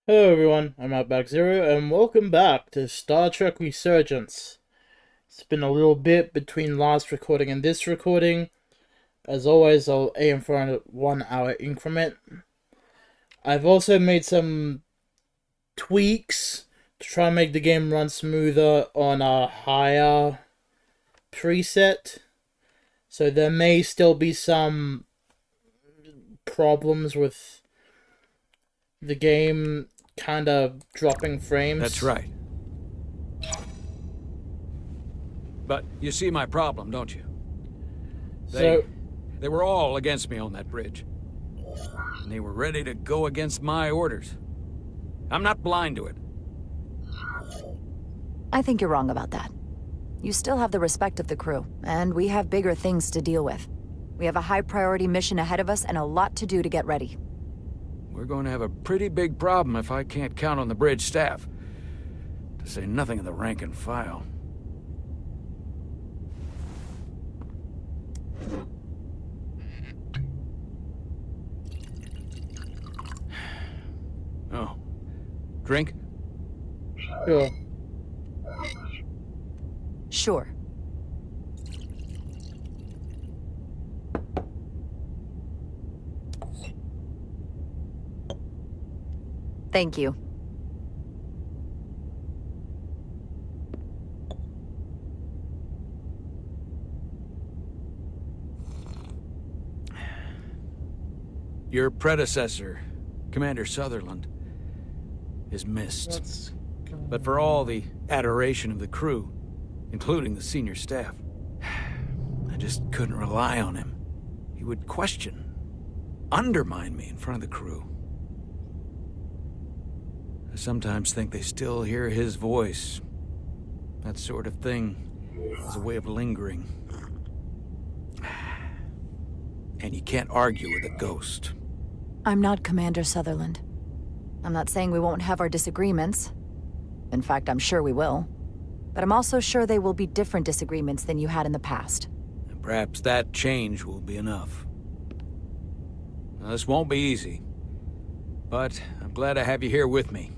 Hello everyone, I'm Outback-Zero, and welcome back to Star Trek Resurgence. It's been a little bit between last recording and this recording. As always, I'll aim for a 1 hour increment. I've also made some tweaks to try and make the game run smoother on a higher preset. So there may still be some problems with the game kind of dropping frames. That's right. But you see my problem, don't you? They were all against me on that bridge. And they were ready to go against my orders. I'm not blind to it. I think you're wrong about that. You still have the respect of the crew, and we have bigger things to deal with. We have a high-priority mission ahead of us and a lot to do to get ready. We're going to have a pretty big problem if I can't count on the bridge staff. To say nothing of the rank and file. Oh. Drink? Sure. Sure. Thank you. Your predecessor, Commander Sutherland, is missed. But for all the adoration of the crew, including the senior staff, I just couldn't rely on him. He would question, undermine me in front of the crew. I sometimes think they still hear his voice. That sort of thing is a way of lingering. And you can't argue with a ghost. I'm not Commander Sutherland. I'm not saying we won't have our disagreements. In fact, I'm sure we will. But I'm also sure they will be different disagreements than you had in the past. And perhaps that change will be enough. Now, this won't be easy. But I'm glad I have you here with me.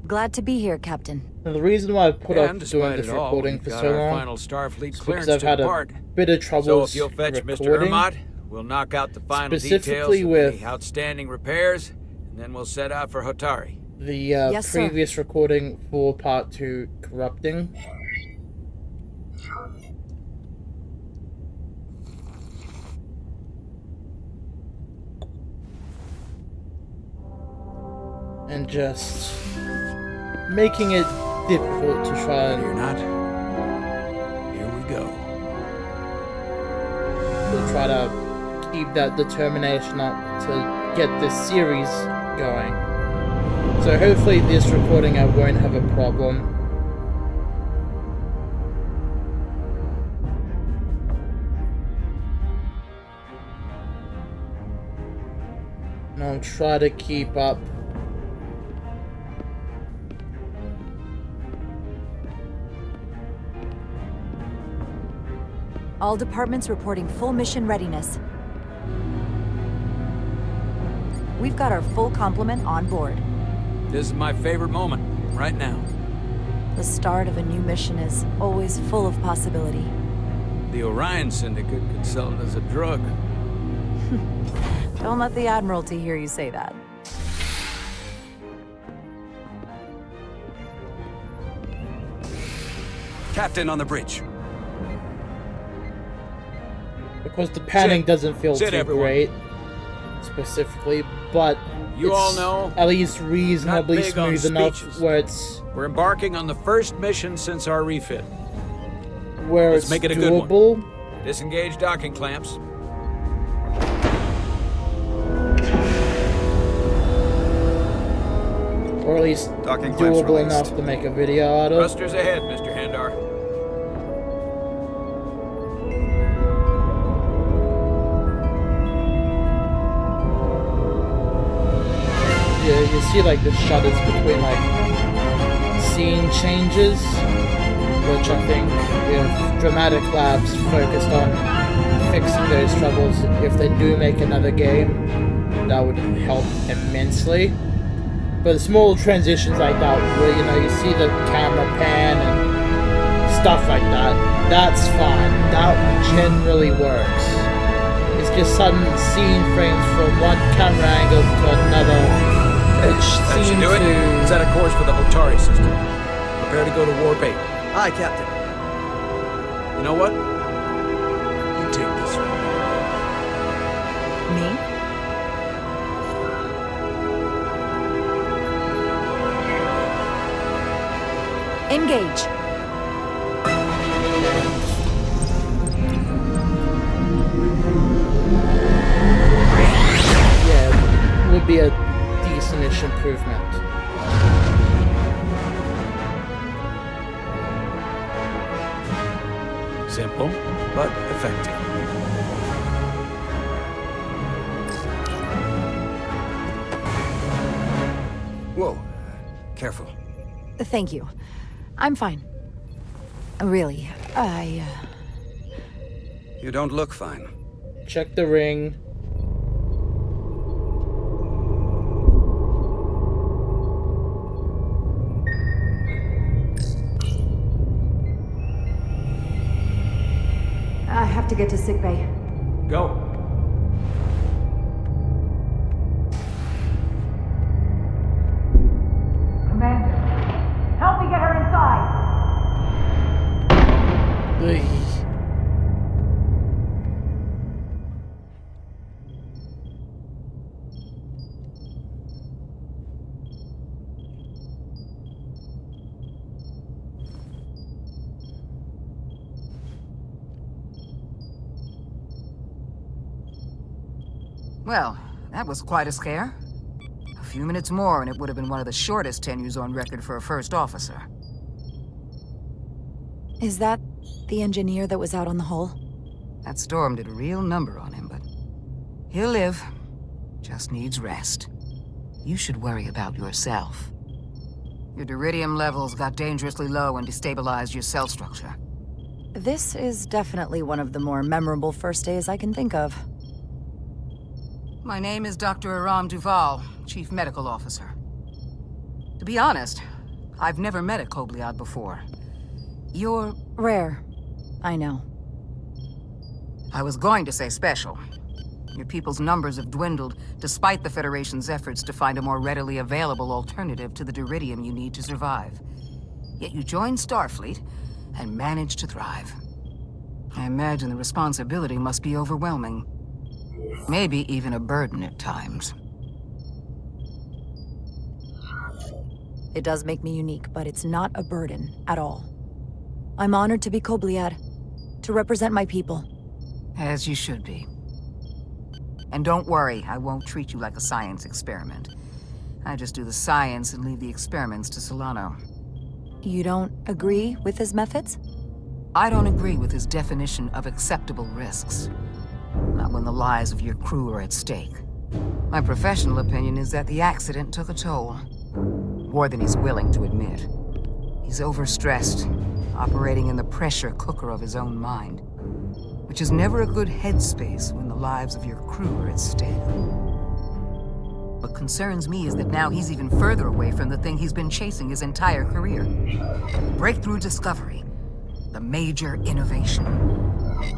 Glad to be here, Captain. Now, the reason why I put off And doing this recording for so long final Starfleet is clearance because I've had a depart. bit of So troubles if you'll fetch Mr. recording. Hermot, we'll knock out the final Specifically details of with any outstanding repairs, and then we'll set out for Hotari. The Yes, sir. previous recording for Part 2, Corrupting. And just making it difficult to try You're and not? Here we go. to keep that determination up to get this series going. So hopefully this recording I won't have a problem. And I'll try to keep up. All departments reporting full mission readiness. We've got our full complement on board. This is my favorite moment, right now. The start of a new mission is always full of possibility. The Orion Syndicate could sell it as a drug. Don't let the Admiralty hear you say that. Captain on the bridge. Because the panning doesn't feel Sit, too everyone. great, specifically, but You it's all know, at least reasonably not big on smooth enough speeches. where We're embarking on the first mission since our refit. it's Let's make it a good one. doable. Disengage docking clamps. Or at least Docking clamps doable released. enough to make a video out of. Thrusters ahead, Mr. Handar. You see like the shutters between like scene changes, which I think if Dramatic Labs focused on fixing those troubles, if they do make another game, that would help immensely. But small transitions like that, where you see the camera pan and stuff like that, that's fine. That generally works. It's just sudden scene frames from one camera angle to another, which That should seem do it. to... Set a course for the Hotari system. Prepare to go to Warp 8. Aye, Captain. You know what? You take this one. Me? Engage. Yeah, would be a decent-ish improvement. Simple, but effective. Whoa. Careful. Thank you. I'm fine. Really, You don't look fine. Check the ring. I have to get to sickbay. Go. Commander, help me get her inside! Ugh. Well, that was quite a scare. A few minutes more and it would have been one of the shortest tenures on record for a first officer. Is that the engineer that was out on the hull? That storm did a real number on him, but he'll live. Just needs rest. You should worry about yourself. Your duridium levels got dangerously low and destabilized your cell structure. This is definitely one of the more memorable first days I can think of. My name is Dr. Aram Duval, Chief Medical Officer. To be honest, I've never met a Kobliad before. You're... Rare. I know. I was going to say special. Your people's numbers have dwindled, despite the Federation's efforts to find a more readily available alternative to the duridium you need to survive. Yet you joined Starfleet, and managed to thrive. I imagine the responsibility must be overwhelming. Maybe even a burden at times. It does make me unique, but it's not a burden at all. I'm honored to be Kobliad, to represent my people. As you should be. And don't worry, I won't treat you like a science experiment. I just do the science and leave the experiments to Solano. You don't agree with his methods? I don't agree with his definition of acceptable risks. Not when the lives of your crew are at stake. My professional opinion is that the accident took a toll. More than he's willing to admit. He's overstressed, operating in the pressure cooker of his own mind. Which is never a good headspace when the lives of your crew are at stake. What concerns me is that now he's even further away from the thing he's been chasing his entire career. Breakthrough discovery. The major innovation.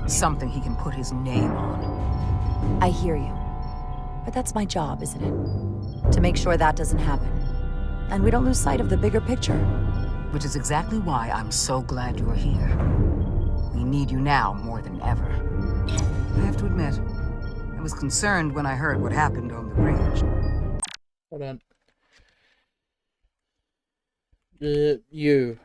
Something he can put his name on. I hear you. But that's my job, isn't it? To make sure that doesn't happen. And we don't lose sight of the bigger picture. Which is exactly why I'm so glad you're here. We need you now more than ever. I have to admit, I was concerned when I heard what happened on the bridge. Hold on. You.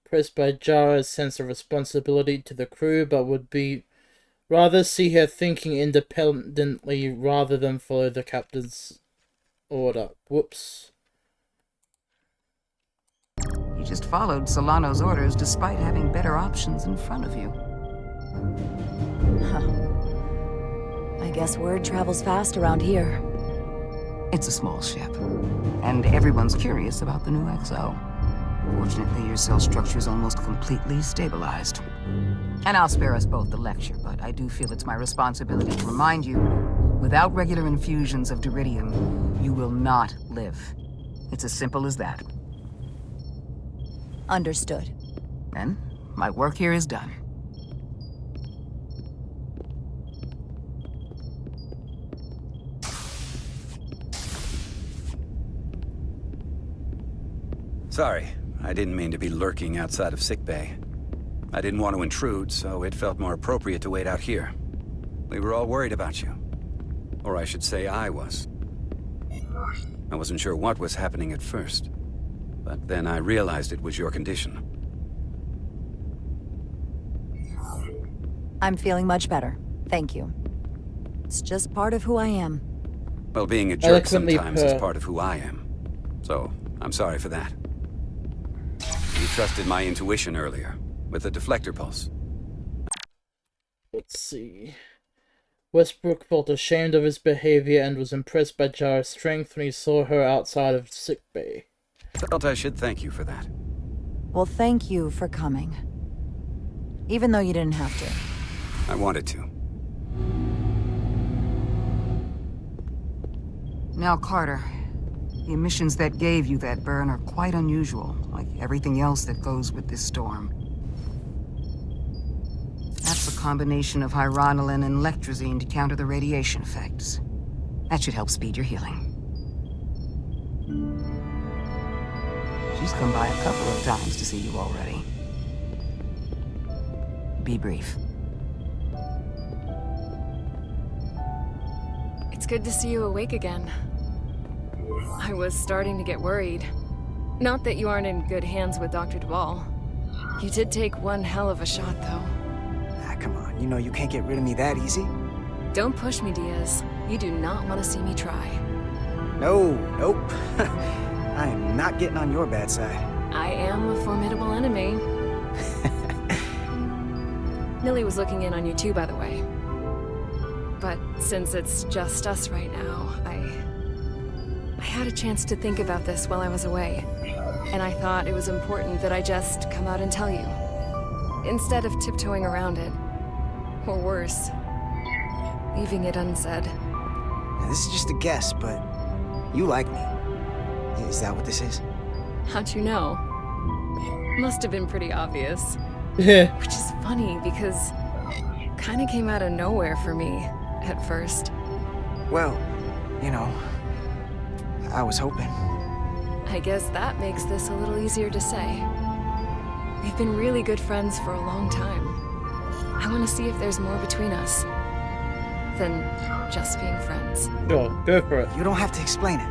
Pressed by Jara's sense of responsibility to the crew, but would be rather see her thinking independently rather than follow the captain's order. Whoops. You just followed Solano's orders despite having better options in front of you. I guess word travels fast around here. It's a small ship, and everyone's curious about the new XO. Fortunately, your cell structure is almost completely stabilized. And I'll spare us both the lecture, but I do feel it's my responsibility to remind you, without regular infusions of duridium, you will not live. It's as simple as that. Understood. Then, my work here is done. Sorry, I didn't mean to be lurking outside of sickbay. I didn't want to intrude, so it felt more appropriate to wait out here. We were all worried about you. Or I should say I was. I wasn't sure what was happening at first. But then I realized it was your condition. I'm feeling much better. Thank you. It's just part of who I am. Well, being a jerk sometimes is part of who I am. So, I'm sorry for that. You trusted my intuition earlier, with the deflector pulse. Let's see. Westbrook felt ashamed of his behavior and was impressed by Jara's strength when he saw her outside of sickbay. Felt I should thank you for that. Well, thank you for coming. Even though you didn't have to. I wanted to. Now, Carter, the emissions that gave you that burn are quite unusual, like everything else that goes with this storm. That's a combination of hyronolin and lectrazine to counter the radiation effects. That should help speed your healing. She's come by a couple of times to see you already. Be brief. It's good to see you awake again. I was starting to get worried. Not that you aren't in good hands with Dr. Duvall. You did take one hell of a shot, though. Ah, come on. You know you can't get rid of me that easy. Don't push me, Diaz. You do not want to see me try. No, nope. I am not getting on your bad side. I am a formidable enemy. Millie was looking in on you too, by the way. But since it's just us right now, I had a chance to think about this while I was away. And I thought it was important that I just come out and tell you. Instead of tiptoeing around it. Or worse, leaving it unsaid. Now, this is just a guess, but you like me. Is that what this is? How'd you know? Must have been pretty obvious. Yeah. Which is funny because it kind of came out of nowhere for me at first. Well, you know, I was hoping. I guess that makes this a little easier to say. We've been really good friends for a long time. I want to see if there's more between us than just being friends. Sure, go for it. You don't have to explain it.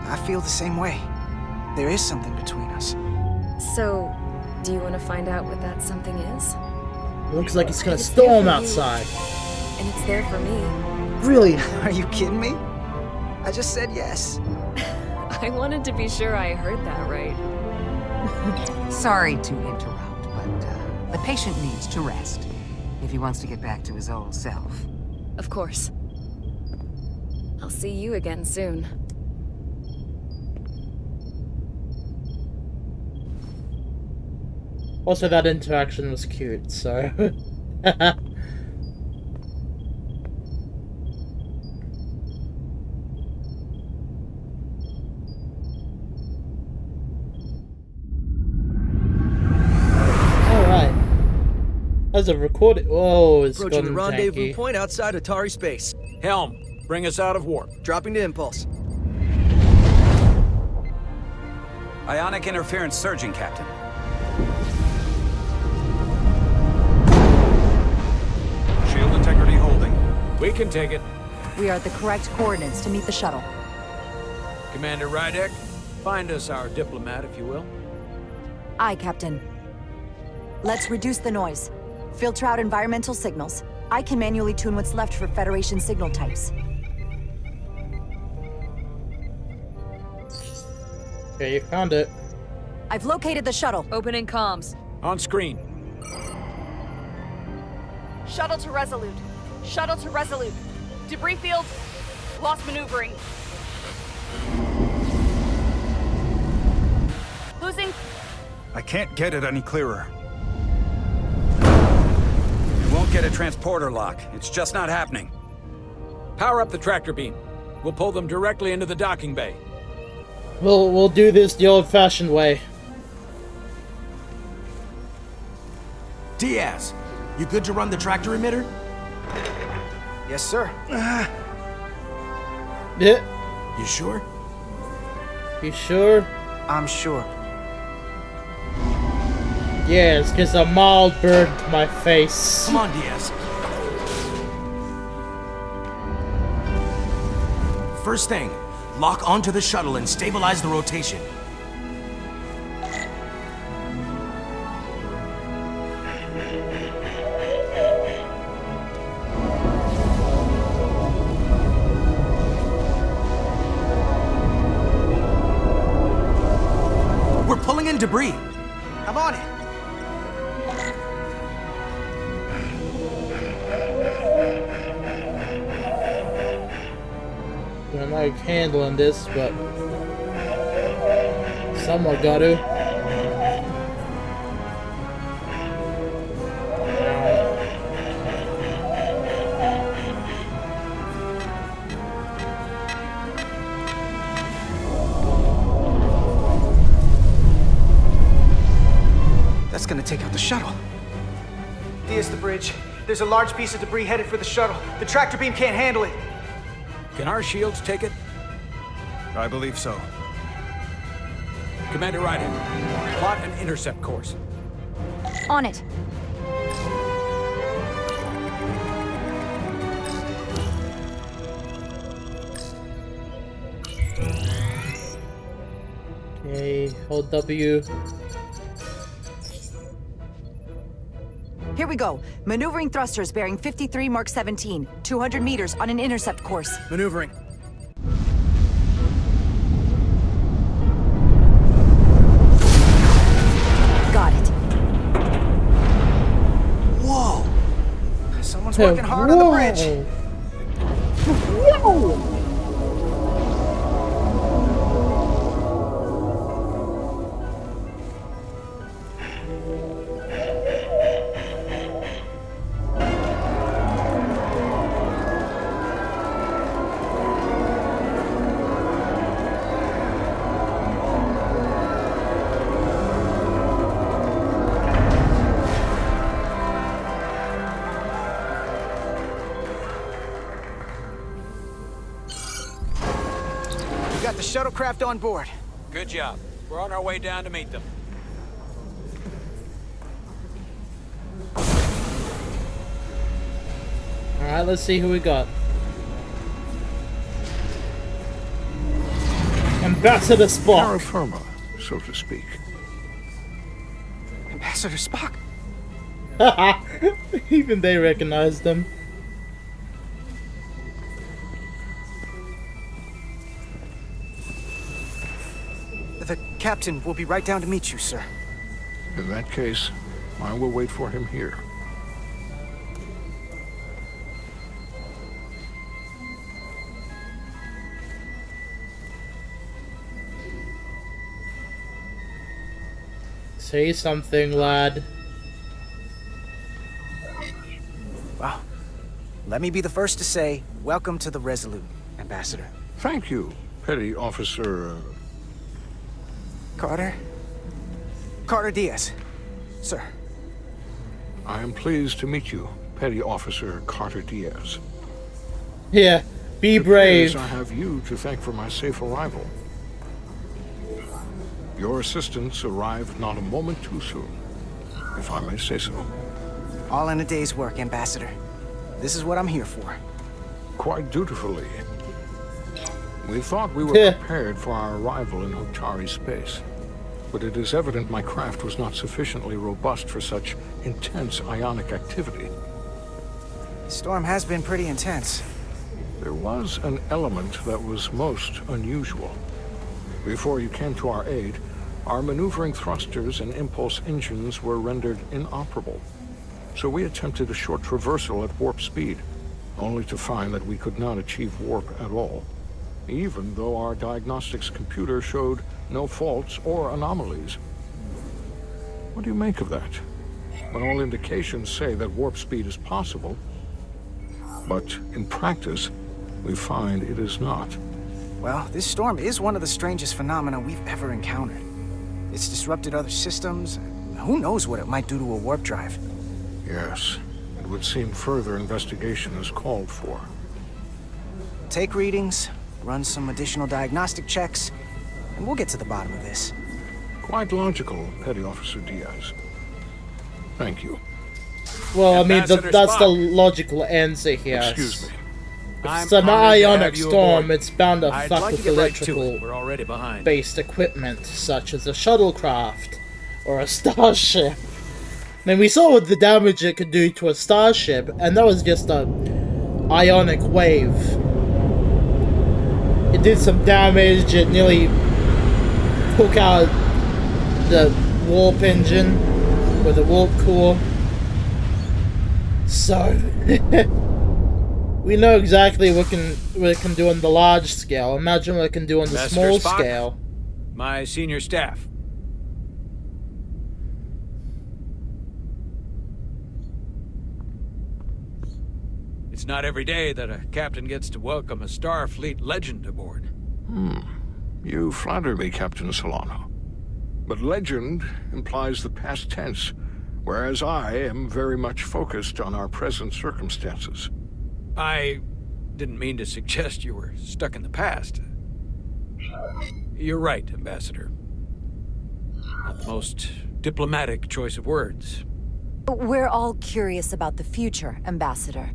I feel the same way. There is something between us. So, do you want to find out what that something is? Looks like it's gonna It's there storm for you. outside. And it's there for me. Really? Are you kidding me? I just said yes. I wanted to be sure I heard that right. Sorry to interrupt, but the patient needs to rest if he wants to get back to his old self. Of course. I'll see you again soon. Also, that interaction was cute, so... Alright. As a recording... Oh, it's Approaching the gone rendezvous janky. point outside Hotari space. Helm, bring us out of warp. Dropping to impulse. Ionic interference surging, Captain. Shield integrity holding. We can take it. We are at the correct coordinates to meet the shuttle. Commander Rydek, find us our diplomat, if you will. Aye, Captain. Let's reduce the noise. Filter out environmental signals. I can manually tune what's left for Federation signal types. Okay, you found it. I've located the shuttle. Opening comms. On screen. Shuttle to Resolute. Shuttle to Resolute. Debris field. Lost maneuvering. Losing. I can't get it any clearer. We won't get a transporter lock. It's just not happening. Power up the tractor beam. We'll pull them directly into the docking bay. We'll do this the old-fashioned way. Diaz, you good to run the tractor emitter? Yes, sir. Yeah. You sure? You sure? I'm sure. Yes, because a mild burn to my face. Come on, Diaz. First thing, lock onto the shuttle and stabilize the rotation. We're pulling in debris. I'm on it. I'm like handling this, but someone got to. That's gonna take out the shuttle. Here's the bridge. There's a large piece of debris headed for the shuttle. The tractor beam can't handle it. Can our shields take it? I believe so. Commander Ryder, plot an intercept course. On it. Okay, hold W. Here we go. Maneuvering thrusters bearing 53 Mark 17, 200 meters on an intercept course. Maneuvering. Got it. Whoa! Someone's working hard on the bridge. We got the shuttlecraft on board. Good job. We're on our way down to meet them. Alright, let's see who we got. Ambassador Terra Spock. firma, so to speak. Ambassador Spock. Even they recognized them. The captain will be right down to meet you, sir. In that case, I will wait for him here. Say something, lad. Well, let me be the first to say, welcome to the Resolute, Ambassador. Thank you, Petty Officer... Carter? Carter Diaz. Sir. I am pleased to meet you, Petty Officer Carter Diaz. Yeah, be brave. I have you to thank for my safe arrival. Your assistance arrived not a moment too soon, if I may say so. All in a day's work, Ambassador. This is what I'm here for. Quite dutifully. We thought we were prepared for our arrival in Hotari space, but it is evident my craft was not sufficiently robust for such intense ionic activity. The storm has been pretty intense. There was an element that was most unusual. Before you came to our aid, our maneuvering thrusters and impulse engines were rendered inoperable. So we attempted a short traversal at warp speed, only to find that we could not achieve warp at all, even though our diagnostics computer showed no faults or anomalies. What do you make of that? When all indications say that warp speed is possible, but in practice, we find it is not. Well, this storm is one of the strangest phenomena we've ever encountered. It's disrupted other systems. Who knows what it might do to a warp drive? Yes, it would seem further investigation is called for. Take readings, run some additional diagnostic checks, and we'll get to the bottom of this. Quite logical, Petty Officer Diaz. Thank you. Well, I mean, Ambassador that's the Spock. logical answer here. Excuse me. If it's an ionic storm, it's bound to I'd fuck like with to get right to it. We're electrical already behind. based equipment, such as a shuttlecraft or a starship. I mean, we saw what the damage it could do to a starship, and that was just a ionic wave. It did some damage, it nearly took out the warp engine with a warp core. So, we know exactly what it can do on the large scale. Imagine what it can do on the Ambassador small Spock, scale. My senior staff. It's not every day that a captain gets to welcome a Starfleet legend aboard. You flatter me, Captain Solano. But legend implies the past tense, whereas I am very much focused on our present circumstances. I didn't mean to suggest you were stuck in the past. You're right, Ambassador. Not the most diplomatic choice of words. We're all curious about the future, Ambassador.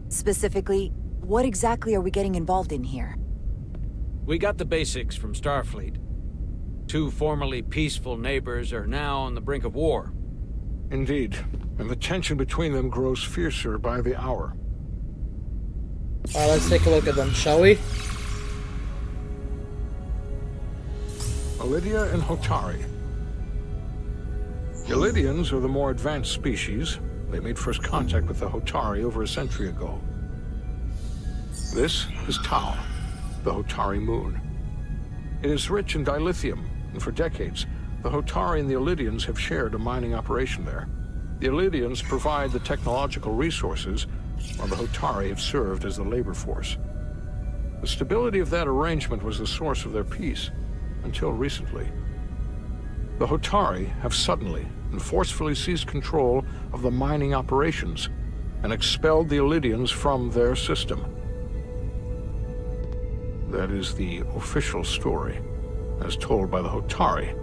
Specifically, what exactly are we getting involved in here? We got the basics from Starfleet. Two formerly peaceful neighbors are now on the brink of war. Indeed, and the tension between them grows fiercer by the hour. Alright, let's take a look at them, shall we? Elydia and Hotari. The Elydians are the more advanced species. They made first contact with the Hotari over a century ago. This is Tau, the Hotari moon. It is rich in dilithium, and for decades, the Hotari and the Elydians have shared a mining operation there. The Elydians provide the technological resources, while the Hotari have served as the labor force. The stability of that arrangement was the source of their peace, until recently. The Hotari have suddenly and forcefully seized control of the mining operations and expelled the Elydians from their system. That is the official story, as told by the Hotari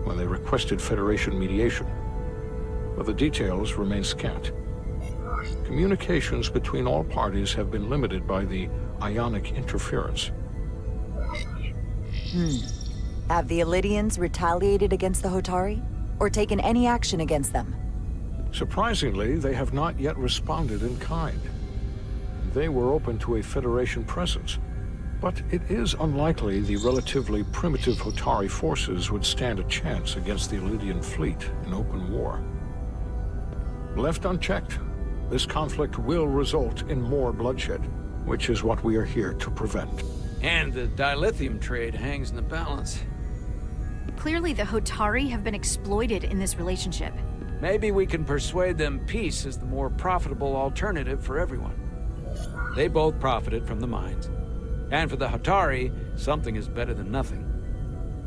when they requested Federation mediation. But the details remain scant. Communications between all parties have been limited by the ionic interference. Have the Elydians retaliated against the Hotari? Or taken any action against them? Surprisingly, they have not yet responded in kind. They were open to a Federation presence, but it is unlikely the relatively primitive Hotari forces would stand a chance against the Elydian fleet in open war. Left unchecked, this conflict will result in more bloodshed, which is what we are here to prevent. And the dilithium trade hangs in the balance. Clearly, the Hotari have been exploited in this relationship. Maybe we can persuade them peace is the more profitable alternative for everyone. They both profited from the mines. And for the Hotari, something is better than nothing.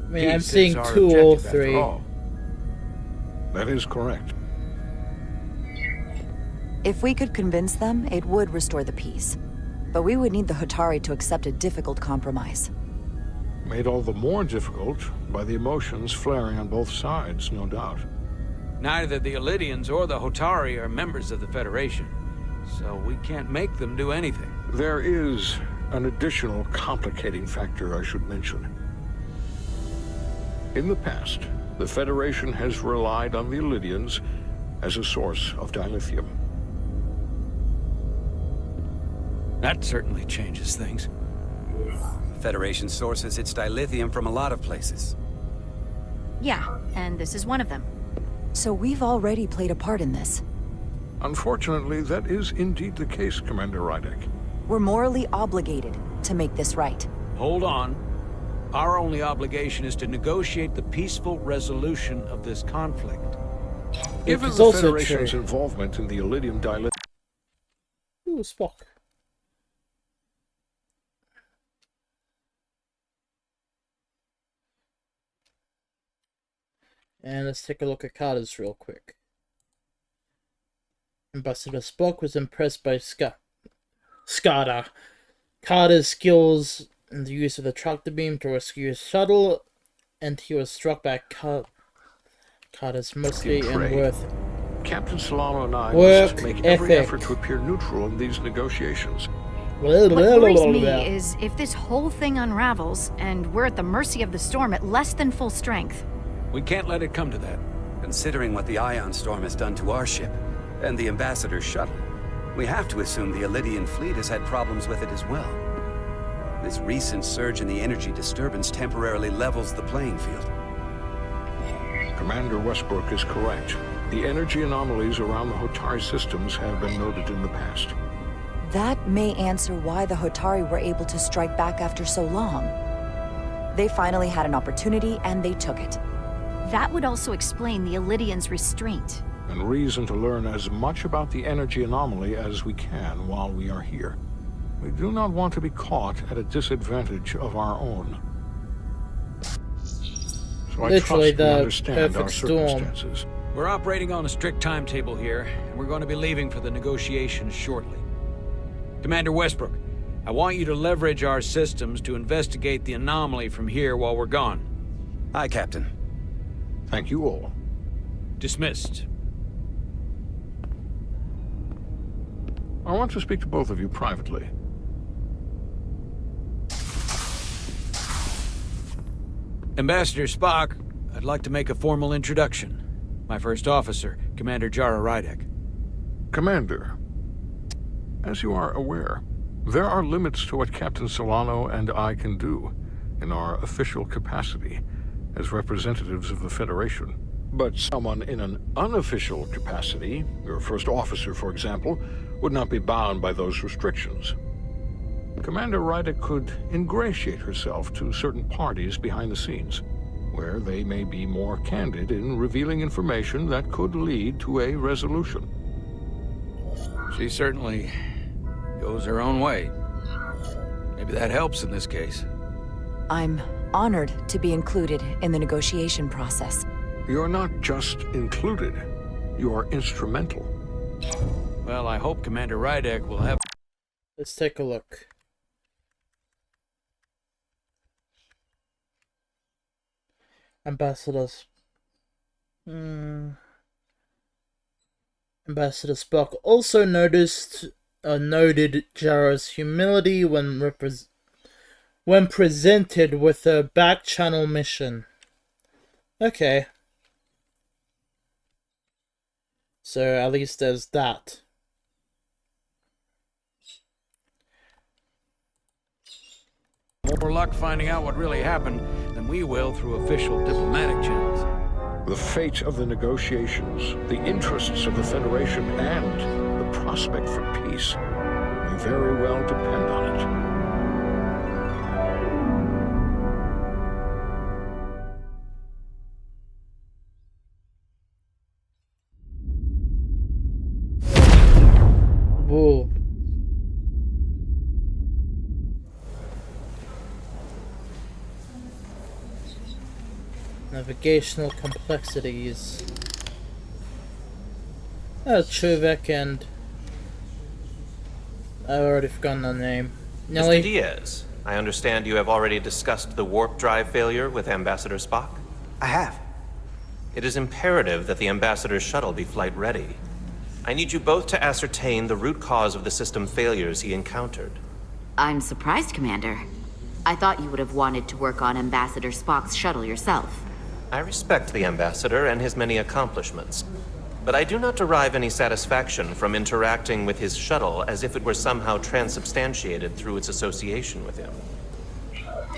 I mean, I'm Peace seeing is our 2 or objective, after 3. all. That is correct. If we could convince them, it would restore the peace. But we would need the Hotari to accept a difficult compromise. Made all the more difficult by the emotions flaring on both sides, no doubt. Neither the Elydians or the Hotari are members of the Federation, so we can't make them do anything. There is an additional complicating factor I should mention. In the past, the Federation has relied on the Elydians as a source of dilithium. That certainly changes things. Federation sources its dilithium from a lot of places. Yeah, and this is one of them. So we've already played a part in this. Unfortunately, that is indeed the case, Commander Rydek. We're morally obligated to make this right. Hold on. Our only obligation is to negotiate the peaceful resolution of this conflict. Given is the also Federation's true. involvement in the Elydium dilithium... Ooh, Spock. And let's take a look at Carter's real quick. Ambassador Spock was impressed by Carter's skills in the use of the tractor beam to rescue his shuttle, and he was struck by Carter's mercy and worth. Captain Solano and I must make every effort to appear neutral in these negotiations. What worries me is if this whole thing unravels, and we're at the mercy of the storm at less than full strength. We can't let it come to that. Considering what the ion storm has done to our ship, and the Ambassador's shuttle, we have to assume the Elydian fleet has had problems with it as well. This recent surge in the energy disturbance temporarily levels the playing field. Commander Westbrook is correct. The energy anomalies around the Hotari systems have been noted in the past. That may answer why the Hotari were able to strike back after so long. They finally had an opportunity, and they took it. That would also explain the Elydians' restraint. And reason to learn as much about the energy anomaly as we can while we are here. We do not want to be caught at a disadvantage of our own. So I trust we understand our circumstances. We're operating on a strict timetable here, and we're going to be leaving for the negotiations shortly. Commander Westbrook, I want you to leverage our systems to investigate the anomaly from here while we're gone. Aye, Captain. Thank you all. Dismissed. I want to speak to both of you privately. Ambassador Spock, I'd like to make a formal introduction. My first officer, Commander Jara Rydek. Commander, as you are aware, there are limits to what Captain Solano and I can do in our official capacity as representatives of the Federation. But someone in an unofficial capacity, your first officer, for example, would not be bound by those restrictions. Commander Rydek could ingratiate herself to certain parties behind the scenes, where they may be more candid in revealing information that could lead to a resolution. She certainly goes her own way. Maybe that helps in this case. I'm honored to be included in the negotiation process. You're not just included, you're instrumental. Well, I hope Commander Rydek will have... Let's take a look. Ambassador Spock also noted Jara's humility when presented with a back-channel mission. Okay. So at least there's that. More luck finding out what really happened than we will through official diplomatic channels. The fate of the negotiations, the interests of the Federation, and the prospect for peace may very well depend on it. Whoa. Navigational complexities. Chuvek and... I've already forgotten the name. Mr. Diaz, I understand you have already discussed the warp drive failure with Ambassador Spock? I have. It is imperative that the Ambassador's shuttle be flight ready. I need you both to ascertain the root cause of the system failures he encountered. I'm surprised, Commander. I thought you would have wanted to work on Ambassador Spock's shuttle yourself. I respect the Ambassador and his many accomplishments, but I do not derive any satisfaction from interacting with his shuttle as if it were somehow transubstantiated through its association with him.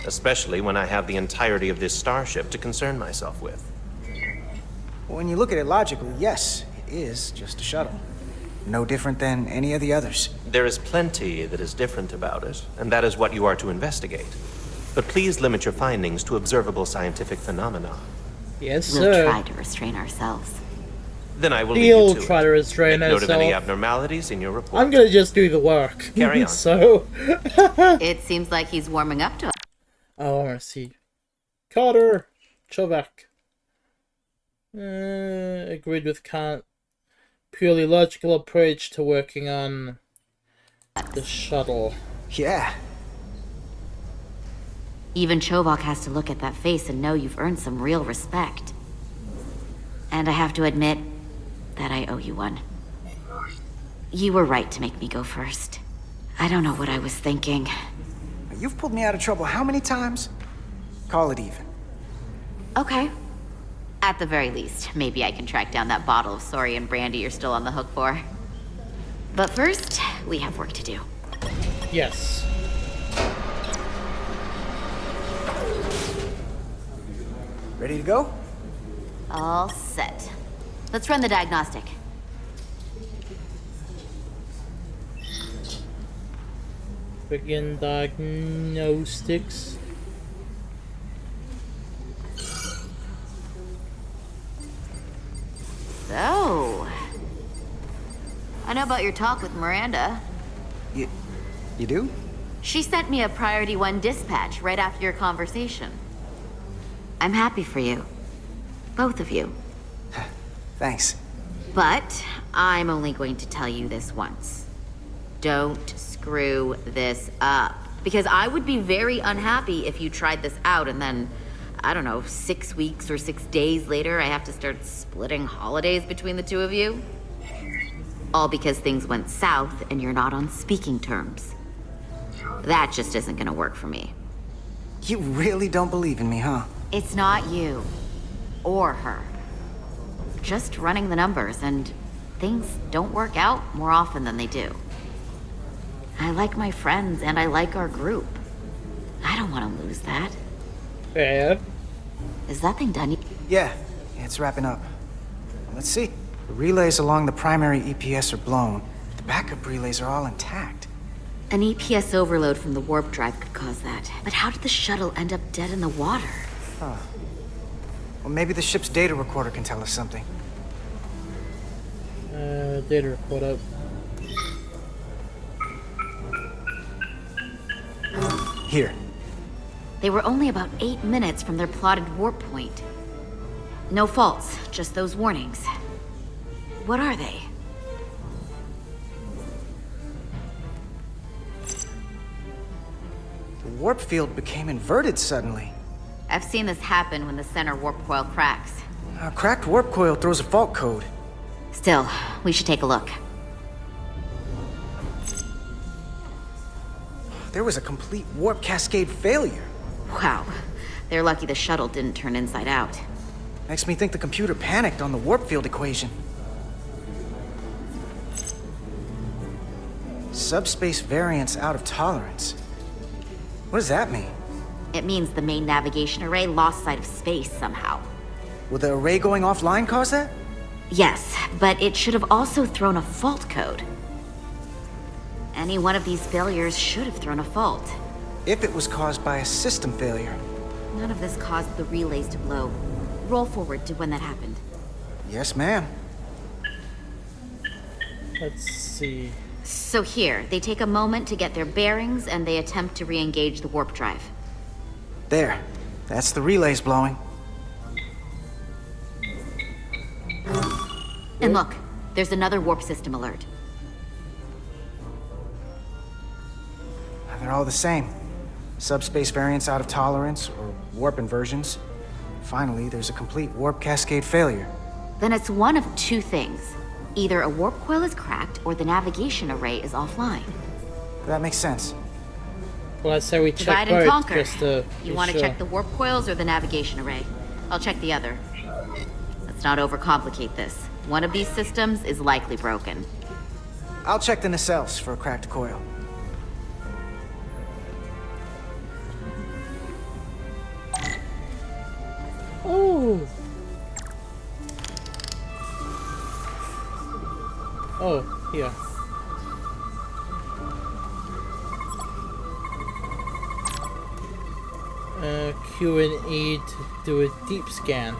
Especially when I have the entirety of this starship to concern myself with. When you look at it logically, yes, it is just a shuttle. No different than any of the others. There is plenty that is different about it, and that is what you are to investigate. But please limit your findings to observable scientific phenomena. Yes, sir. We'll try to restrain ourselves. Then I will leave you to try to restrain Make note of any ourselves. abnormalities in your report. I'm gonna just do the work. Carry on. So... It seems like he's warming up to it. Oh, I wanna see. Carter! Chuvek. Agreed with Kant. Purely logical approach to working on the shuttle. Yeah. Even Chobok has to look at that face and know you've earned some real respect. And I have to admit that I owe you one. You were right to make me go first. I don't know what I was thinking. You've pulled me out of trouble how many times? Call it even. Okay. At the very least, maybe I can track down that bottle of Saurian brandy you're still on the hook for. But first, we have work to do. Yes. Ready to go? All set. Let's run the diagnostic. Begin diagnostics. So... I know about your talk with Miranda. You do? She sent me a Priority 1 dispatch right after your conversation. I'm happy for you. Both of you. Thanks. But I'm only going to tell you this once. Don't screw this up. Because I would be very unhappy if you tried this out and then, I don't know, 6 weeks or 6 days later, I have to start splitting holidays between the two of you. All because things went south and you're not on speaking terms. That just isn't gonna work for me. You really don't believe in me, huh? It's not you. Or her. Just running the numbers, and things don't work out more often than they do. I like my friends, and I like our group. I don't want to lose that. Fair. Is that thing done? Yeah, it's wrapping up. Let's see. The relays along the primary EPS are blown. The backup relays are all intact. An EPS overload from the warp drive could cause that. But how did the shuttle end up dead in the water? Huh. Well, maybe the ship's data recorder can tell us something. Data recorder. Here. They were only about 8 minutes from their plotted warp point. No faults, just those warnings. What are they? The warp field became inverted suddenly. I've seen this happen when the center warp coil cracks. A cracked warp coil throws a fault code. Still, we should take a look. There was a complete warp cascade failure. Wow. They're lucky the shuttle didn't turn inside out. Makes me think the computer panicked on the warp field equation. Subspace variance out of tolerance. What does that mean? It means the main navigation array lost sight of space somehow. Will the array going offline cause that? Yes, but it should have also thrown a fault code. Any one of these failures should have thrown a fault. If it was caused by a system failure. None of this caused the relays to blow. Roll forward to when that happened. Yes, ma'am. Let's see. So here, they take a moment to get their bearings and they attempt to re-engage the warp drive. There. That's the relays blowing. And look, there's another warp system alert. They're all the same. Subspace variance out of tolerance, or warp inversions. Finally, there's a complete warp cascade failure. Then it's one of two things. Either a warp coil is cracked, or the navigation array is offline. That makes sense. Well, I say we check Divide and both conquer. just to You be want to sure. check the warp coils or the navigation array? I'll check the other. Let's not overcomplicate this. One of these systems is likely broken. I'll check the nacelles for a cracked coil. Oh. Oh, yeah. Q and E to do a deep scan.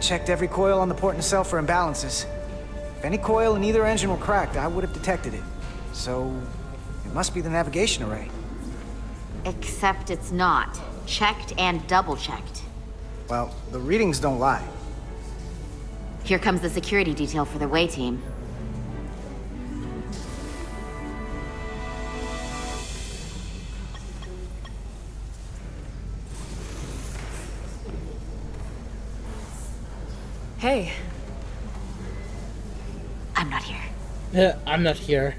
checked every coil on the port nacelle for imbalances. If any coil in either engine were cracked, I would have detected it. So, it must be the navigation array. Except it's not. Checked and double-checked. Well, the readings don't lie. Here comes the security detail for the way team. Hey. I'm not here. Yeah, I'm not here.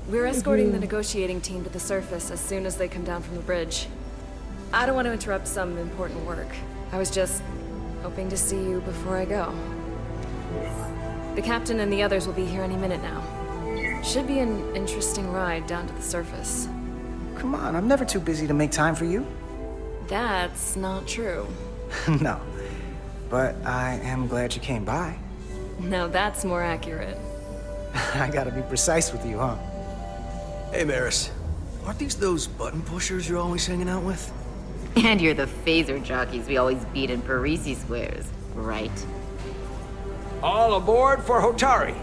We're escorting the negotiating team to the surface as soon as they come down from the bridge. I don't want to interrupt some important work. I was just hoping to see you before I go. The captain and the others will be here any minute now. Should be an interesting ride down to the surface. Come on, I'm never too busy to make time for you. That's not true. No. But I am glad you came by. Now that's more accurate. I gotta be precise with you, huh? Hey, Maris. Aren't these those button pushers you're always hanging out with? And you're the phaser jockeys we always beat in Parisi squares, right? All aboard for Hotari!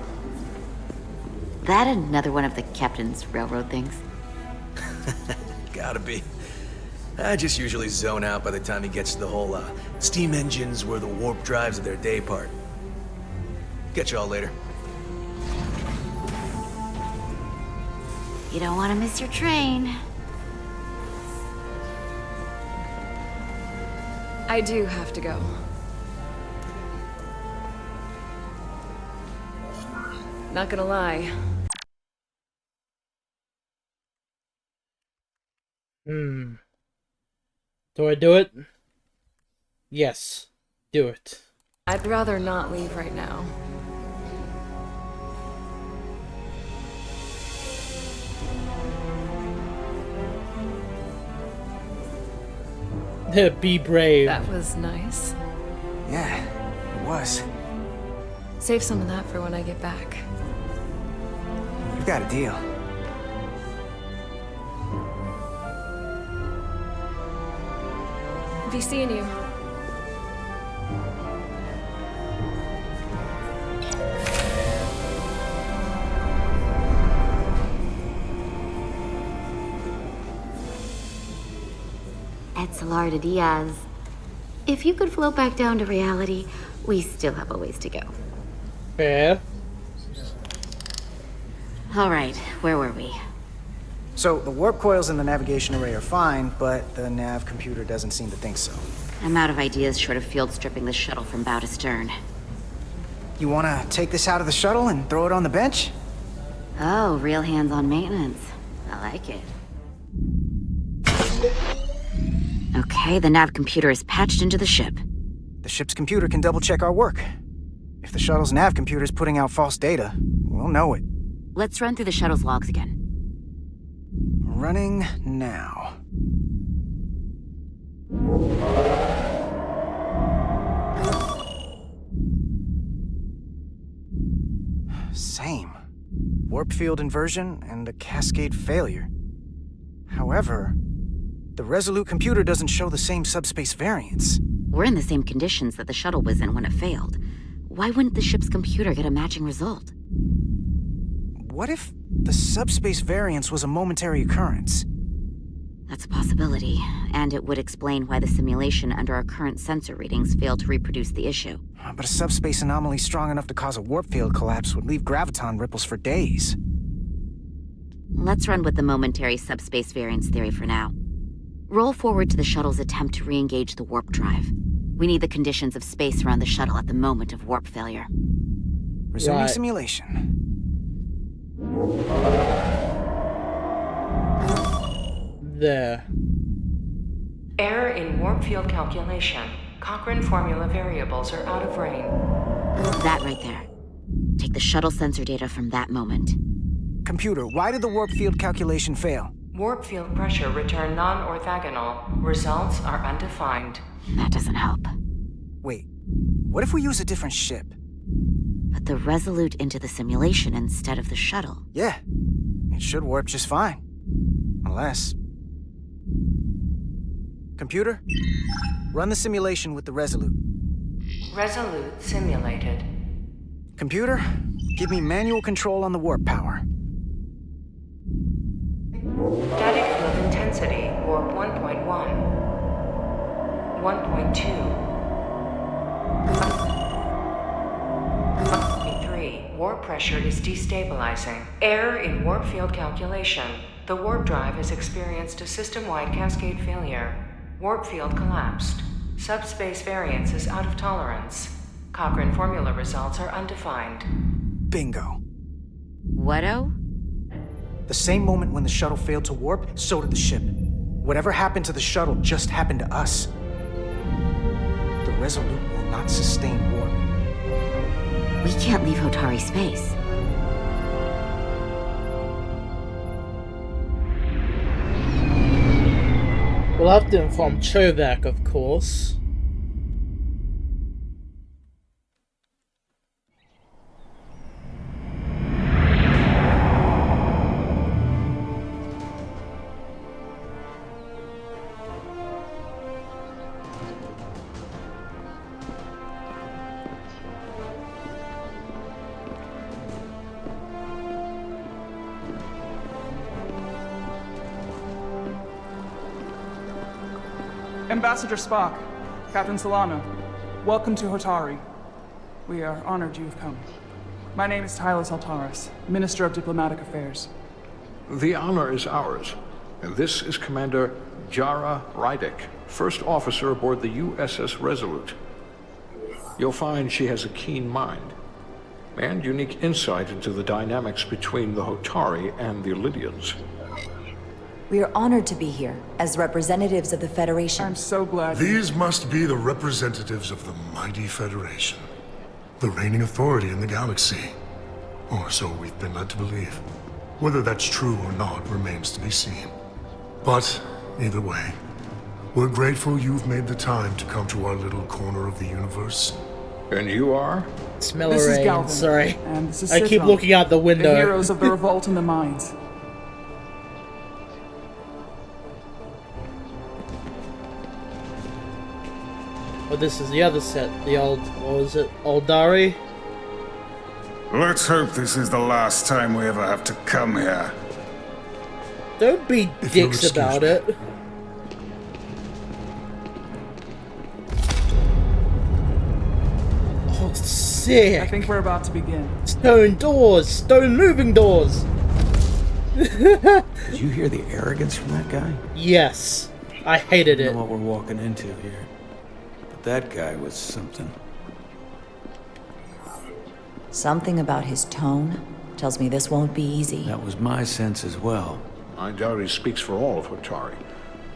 That another one of the captain's railroad things? Gotta be. I just usually zone out by the time he gets to the whole, steam engines were the warp drives of their day part. Catch y'all later. You don't want to miss your train. I do have to go. Not gonna lie. Do I do it? Yes. Do it. I'd rather not leave right now. Be brave. That was nice. Yeah, it was. Save some of that for when I get back. You've got a deal. Be seeing you. Etzelarda Diaz. If you could float back down to reality, we still have a ways to go. Fair. All right, where were we? So, the warp coils in the navigation array are fine, but the nav computer doesn't seem to think so. I'm out of ideas short of field stripping the shuttle from bow to stern. You wanna take this out of the shuttle and throw it on the bench? Oh, real hands-on maintenance. I like it. Okay, the nav computer is patched into the ship. The ship's computer can double-check our work. If the shuttle's nav computer's putting out false data, we'll know it. Let's run through the shuttle's logs again. Running now. Same. Warp field inversion and a cascade failure. However, the Resolute computer doesn't show the same subspace variance. We're in the same conditions that the shuttle was in when it failed. Why wouldn't the ship's computer get a matching result? What if the subspace variance was a momentary occurrence? That's a possibility, and it would explain why the simulation under our current sensor readings failed to reproduce the issue. But a subspace anomaly strong enough to cause a warp field collapse would leave graviton ripples for days. Let's run with the momentary subspace variance theory for now. Roll forward to the shuttle's attempt to re-engage the warp drive. We need the conditions of space around the shuttle at the moment of warp failure. Resuming simulation. There. Error in warp field calculation. Cochrane formula variables are out of range. That right there. Take the shuttle sensor data from that moment. Computer, why did the warp field calculation fail? Warp field pressure returned non-orthogonal. Results are undefined. That doesn't help. Wait, what if we use a different ship? Put the Resolute into the simulation instead of the shuttle. Yeah, it should warp just fine. Unless... Computer, run the simulation with the Resolute. Resolute simulated. Computer, give me manual control on the warp power. Static field intensity, warp 1.1. 1.2. 3. Warp pressure is destabilizing. Error in warp field calculation. The warp drive has experienced a system-wide cascade failure. Warp field collapsed. Subspace variance is out of tolerance. Cochrane formula results are undefined. Bingo. What-o? The same moment when the shuttle failed to warp, so did the ship. Whatever happened to the shuttle just happened to us. The Resolute will not sustain warp. We can't leave Hotari space. We'll have to inform Chovak, of course. Ambassador Spock, Captain Solano, welcome to Hotari. We are honored you have come. My name is Tylos Altaris, Minister of Diplomatic Affairs. The honor is ours, and this is Commander Jara Rydick, first officer aboard the USS Resolute. You'll find she has a keen mind, and unique insight into the dynamics between the Hotari and the Illydians. We are honored to be here, as representatives of the Federation. I'm so glad. These must be the representatives of the mighty Federation. The reigning authority in the galaxy. Or so we've been led to believe. Whether that's true or not remains to be seen. But, either way, we're grateful you've made the time to come to our little corner of the universe. And you are? Smell This is rain, Galvin, sorry. and this is I keep Citron, looking out the window. The heroes of the revolt in the mines. Oh, this is the other set. The old, what was it? Aldari? Let's hope this is the last time we ever have to come here. Don't be dicks about it. Oh, sick. I think we're about to begin. Stone doors! Stone moving doors! Did you hear the arrogance from that guy? Yes. I hated I it. don't know what we're walking into here. But that guy was something. Something about his tone tells me this won't be easy. That was my sense as well. I doubt he speaks for all of Hotari,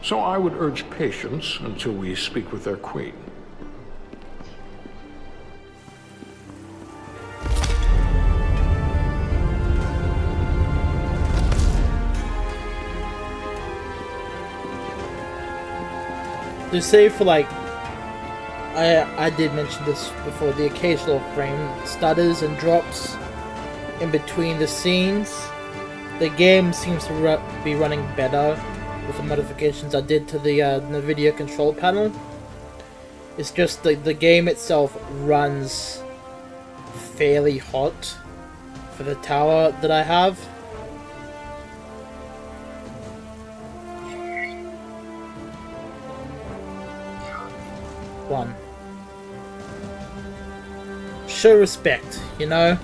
so I would urge patience until we speak with their queen. To say for like, I did mention this before, the occasional frame stutters and drops in between the scenes. The game seems to be running better with the modifications I did to the NVIDIA control panel. It's just the game itself runs fairly hot for the tower that I have. One. Show respect, you know?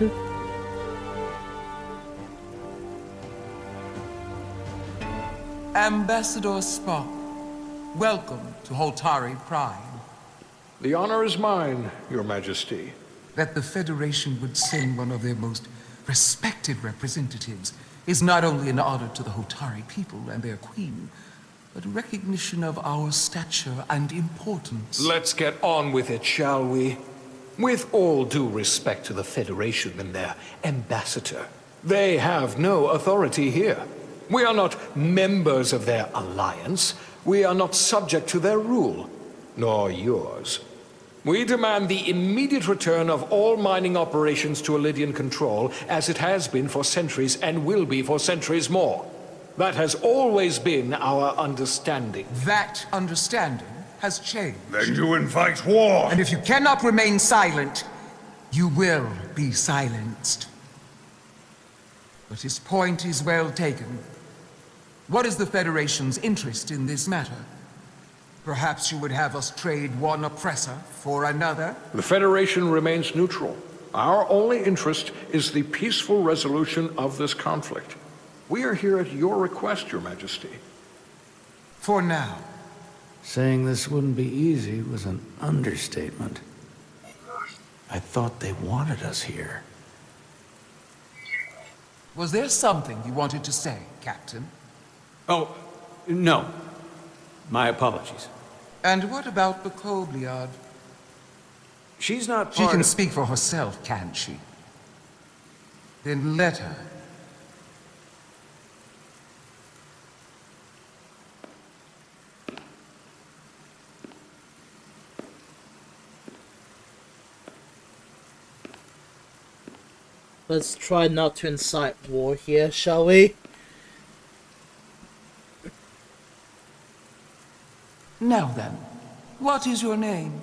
Ambassador Spock, welcome to Hotari Prime. The honor is mine, Your Majesty. That the Federation would send one of their most respected representatives is not only an honor to the Hotari people and their queen, but a recognition of our stature and importance. Let's get on with it, shall we? With all due respect to the Federation and their ambassador, they have no authority here. We are not members of their alliance. We are not subject to their rule, nor yours. We demand the immediate return of all mining operations to Illydian control, as it has been for centuries and will be for centuries more. That has always been our understanding. That understanding has changed. Then you invite war! And if you cannot remain silent, you will be silenced. But his point is well taken. What is the Federation's interest in this matter? Perhaps you would have us trade one oppressor for another? The Federation remains neutral. Our only interest is the peaceful resolution of this conflict. We are here at your request, Your Majesty. For now. Saying this wouldn't be easy was an understatement. I thought they wanted us here. Was there something you wanted to say, Captain? Oh, no. My apologies. And what about the Kobliad? She's not She part can of... speak for herself, can't she? Then let her. Let's try not to incite war here, shall we? Now then, what is your name?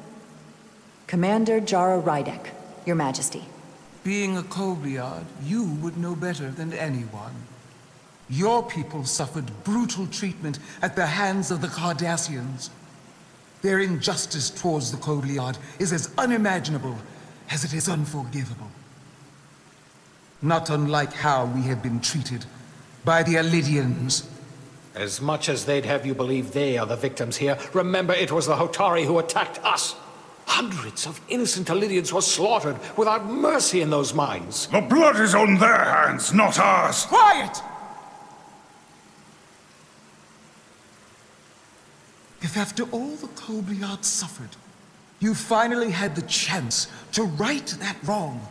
Commander Jara Rydek, Your Majesty. Being a Kobliad, you would know better than anyone. Your people suffered brutal treatment at the hands of the Cardassians. Their injustice towards the Kobliad is as unimaginable as it is unforgivable. Not unlike how we have been treated by the Alidians. As much as they'd have you believe they are the victims here, remember it was the Hotari who attacked us. Hundreds of innocent Alidians were slaughtered without mercy in those mines. The blood is on their hands, not ours! Quiet! If after all the Kobliad suffered, you finally had the chance to right that wrong,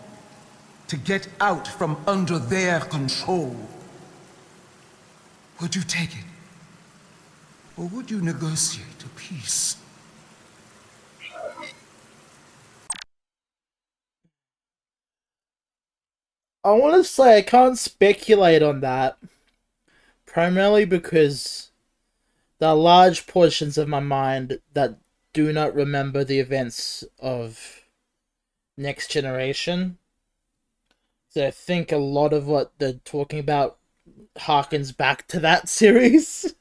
to get out from under their control, would you take it? Or would you negotiate a peace? I want to say I can't speculate on that. Primarily because there are large portions of my mind that do not remember the events of Next Generation. So I think a lot of what they're talking about harkens back to that series.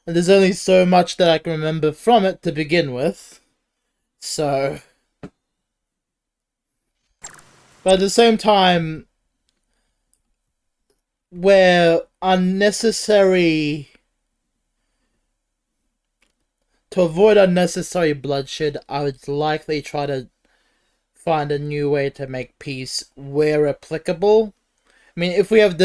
And there's only so much that I can remember from it to begin with. So... But at the same time, where unnecessary... To avoid unnecessary bloodshed, I would likely try to find a new way to make peace where applicable. I mean, if we have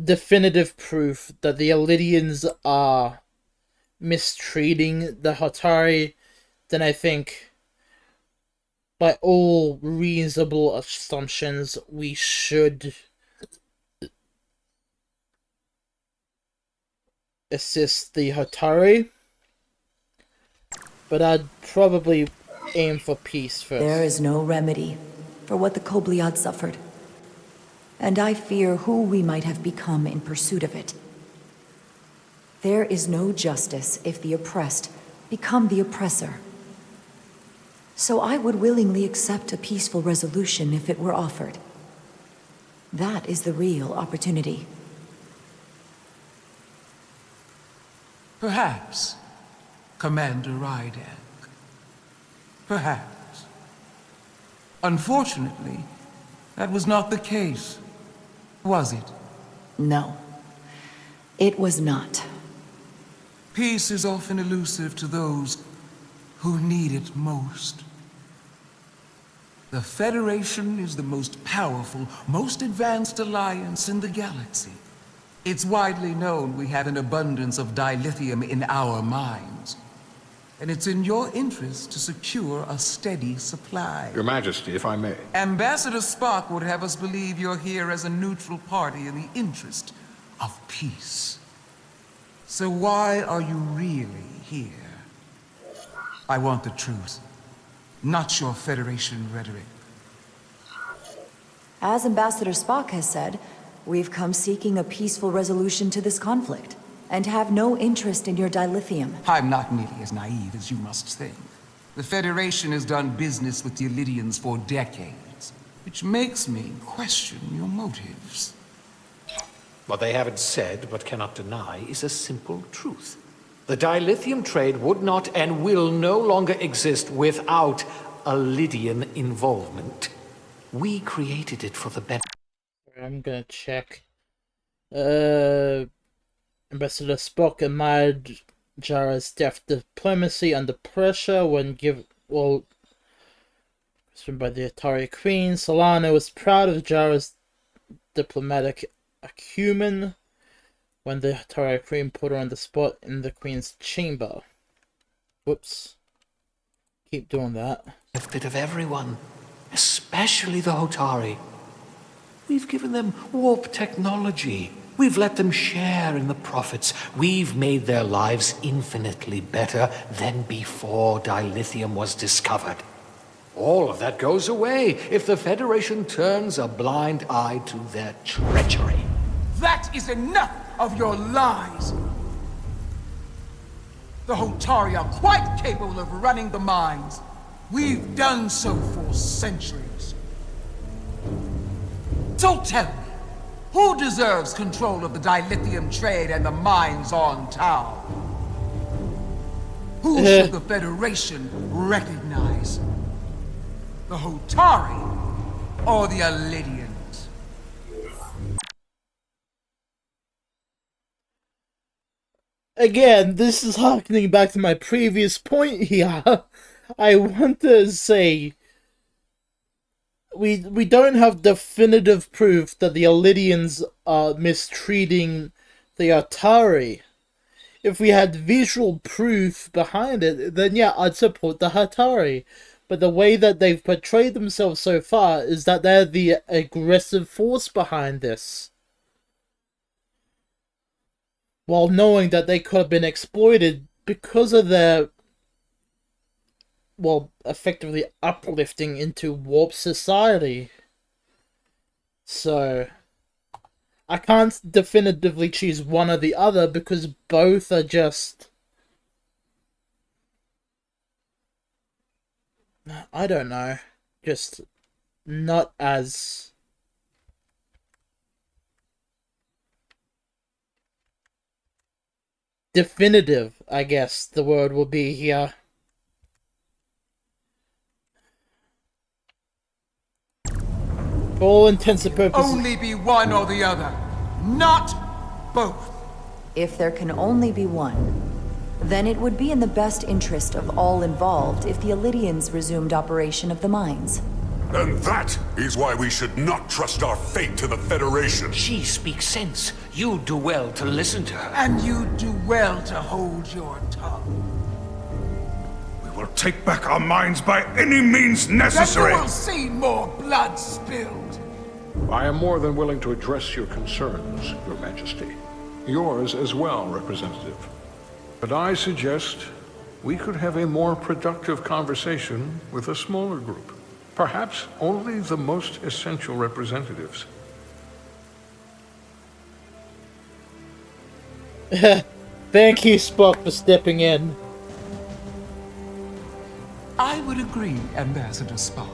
definitive proof that the Alidians are mistreating the Hotari, then I think by all reasonable assumptions we should assist the Hotari, but I'd probably aim for peace first. There is no remedy for what the Kobliad suffered, and I fear who we might have become in pursuit of it. There is no justice if the oppressed become the oppressor. So I would willingly accept a peaceful resolution if it were offered. That is the real opportunity. Perhaps, Commander Rydek. Perhaps. Unfortunately, that was not the case, was it? No, it was not. Peace is often elusive to those who need it most. The Federation is the most powerful, most advanced alliance in the galaxy. It's widely known we have an abundance of dilithium in our mines. And it's in your interest to secure a steady supply. Your Majesty, if I may. Ambassador Spock would have us believe you're here as a neutral party in the interest of peace. So why are you really here? I want the truth, not your Federation rhetoric. As Ambassador Spock has said, We've come seeking a peaceful resolution to this conflict, and have no interest in your dilithium. I'm not nearly as naive as you must think. The Federation has done business with the Illyrians for decades, which makes me question your motives. What they haven't said, but cannot deny, is a simple truth. The dilithium trade would not and will no longer exist without Lydian involvement. We created it for the better. I'm gonna check. Ambassador Spock admired Jara's deft diplomacy under pressure when written by the Hotari Queen. Solana was proud of Jara's diplomatic acumen when the Hotari Queen put her on the spot in the Queen's chamber. Whoops. Keep doing that. Benefit of everyone, especially the Hotari. We've given them warp technology. We've let them share in the profits. We've made their lives infinitely better than before dilithium was discovered. All of that goes away if the Federation turns a blind eye to their treachery. That is enough of your lies! The Hotari are quite capable of running the mines. We've done so for centuries. So tell me, who deserves control of the dilithium trade and the mines on Tau? Who should the Federation recognize? The Hotari or the Illyrians? Again, this is harkening back to my previous point here. I want to say we don't have definitive proof that the Illyrians are mistreating the Hotari. If we had visual proof behind it, then yeah, I'd support the Hotari. But the way that they've portrayed themselves so far is that they're the aggressive force behind this, while knowing that they could have been exploited because of their, well, effectively uplifting into warp society. So I can't definitively choose one or the other because both are just, I don't know, just not as definitive, I guess the word will be here. For all intents and purposes, Only be one or the other, not both. If there can only be one, then it would be in the best interest of all involved if the Illyrians resumed operation of the mines. And that is why we should not trust our fate to the Federation. She speaks sense. You do well to listen to her. And you do well to hold your tongue. We will take back our minds by any means necessary. Then you will see more blood spilled. I am more than willing to address your concerns, Your Majesty. Yours as well, Representative. But I suggest we could have a more productive conversation with a smaller group. Perhaps only the most essential representatives. Thank you, Spock, for stepping in. I would agree, Ambassador Spock.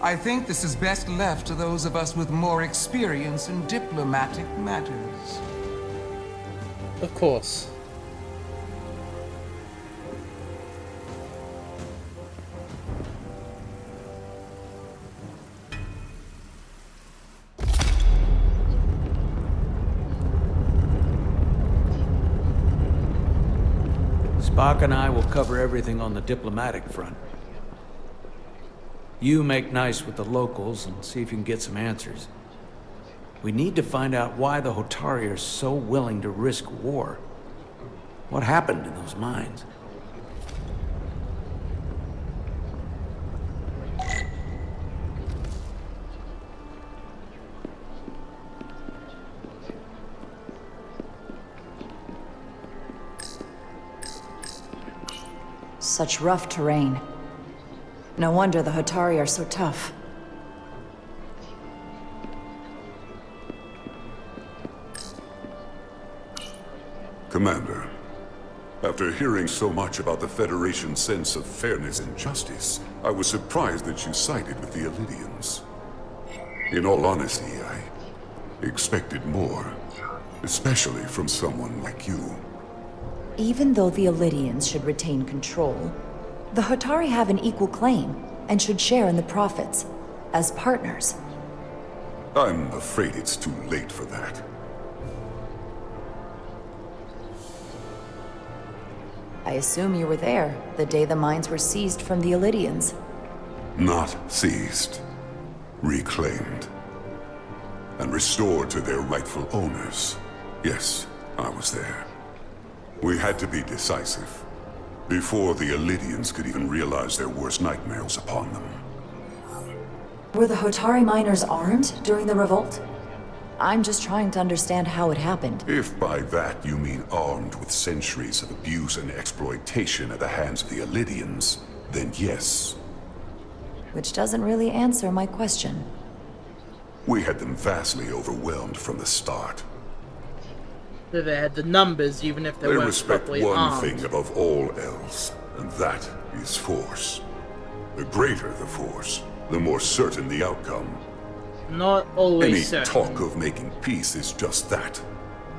I think this is best left to those of us with more experience in diplomatic matters. Of course. Spock and I will cover everything on the diplomatic front. You make nice with the locals and see if you can get some answers. We need to find out why the Hotari are so willing to risk war. What happened in those mines? Such rough terrain. No wonder the Hotari are so tough. Commander, after hearing so much about the Federation's sense of fairness and justice, I was surprised that you sided with the Illidians. In all honesty, I expected more, especially from someone like you. Even though the Illidians should retain control, the Hotari have an equal claim and should share in the profits, as partners. I'm afraid it's too late for that. I assume you were there the day the mines were seized from the Illidians. Not seized. Reclaimed. And restored to their rightful owners. Yes, I was there. We had to be decisive. Before the Illidians could even realize their worst nightmares upon them. Were the Hotari miners armed during the revolt? I'm just trying to understand how it happened. If by that you mean armed with centuries of abuse and exploitation at the hands of the Illidians, then yes. Which doesn't really answer my question. We had them vastly overwhelmed from the start. So they had the numbers, even if they They weren't respect properly one armed. thing above all else, and that is force. The greater the force, the more certain the outcome. Not always Any certain. talk of making peace is just that,